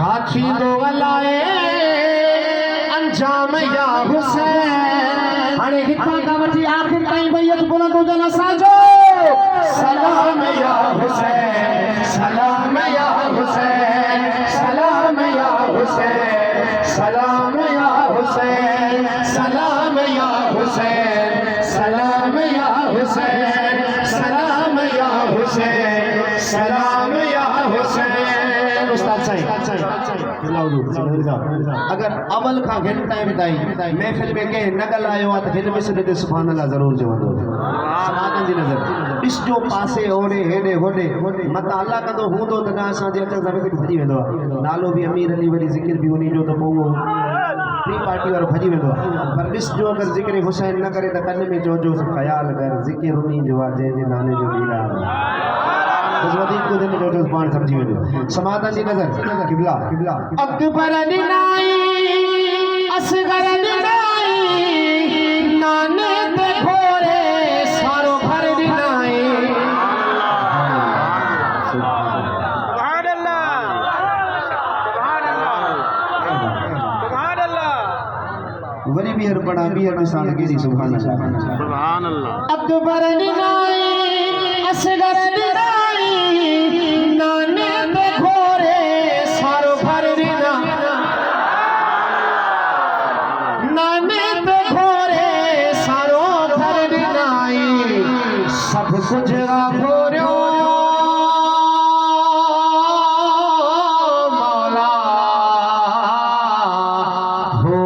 छाछी दो अलाए अंजाम या हुसैन। हाणे हितां खां वठी आख़िर ताईं बैत बुलंद हुजनि असांजो सलाम या हुसैन, सलाम या हुसैन, सलाम या हुसैन, सलाम या हुसैन, सलाम या हुसैन, सलाम या हुसैन, सलाम या हुसैन, सलाम या हुसैन। उस्ताद साईं अगर अवल खां घिन टाइम ताईं महफ़िल में कंहिं न ॻाल्हायो आहे त हिन मिसरे ते सुभान अल्लाह ज़रूरु चवंदो। समातनि जी नज़र ॾिसजो पासे ओड़े हेॾे होॾे मतां अल्लाह कंदो हूंदो त न असांजे अचण सां भॼी वेंदो आहे। नालो बि अमीर अली वरी ज़िक्र बि उन जो त पोइ उहो टी पार्टी वारो भॼी वेंदो आहे। पर ॾिसजो अगरि ज़िक्र हुसैन न करे त कन में चइजो ख़्यालु कर ज़िक्र उन जो आहे जंहिंजे नाले जो वीरान बस वधीक कुझु न चइजो पाण सम्झी वेंदो। समातनि जी नज़र क़िबला क़िबला अकबर ॾिनाई असगर ॾिनाई नाने ते घोड़े सारो भर ॾिनाई। सुभान अल्लाह, सुभान अल्लाह, सुभान अल्लाह। वरी ॿीहर पढ़ा ॿीहर साल केॾी सुभान अल्लाह, सुभान अल्लाह। अकबर ॾिनाई असगर ॾिनाई नाने ते घोड़े सारो भर ॾिनाई। नाने ते घोड़े सारो भर ॾिनाई सभु कुझु घोरियो मौला हो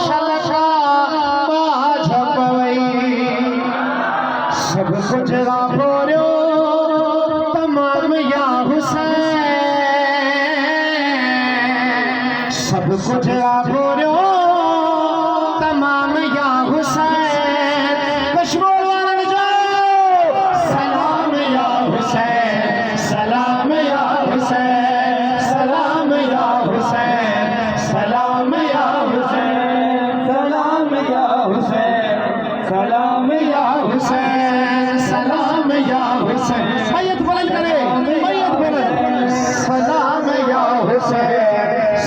शलका झपवई सभु कुझु घोरियो तमाम या हुसैन। सब कुछ घोरियो तमाम या हुसैन। कश्मीर वारन जो सलाम या हुसैन, सलाम या हुसैन, सलाम या हुसैन, सलाम या हुसैन, सलाम या हुसैन, सलाम या हुसैन, सलाम या हुसैन। मैयत बुलंद करे, मैयत बुलंद। सलाम या हुसैन,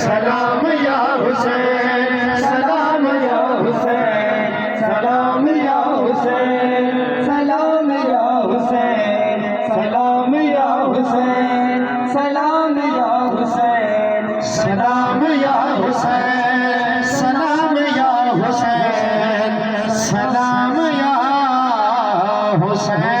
सलाम या हुसैन, सलाम या हुसैन, सलाम या हुसैन, सलाम या हुसैन, सलाम या हुसैन, सलाम या हुसैन, सलाम या हुसैन, सलाम या हुसैन, सलाम या हुसैन।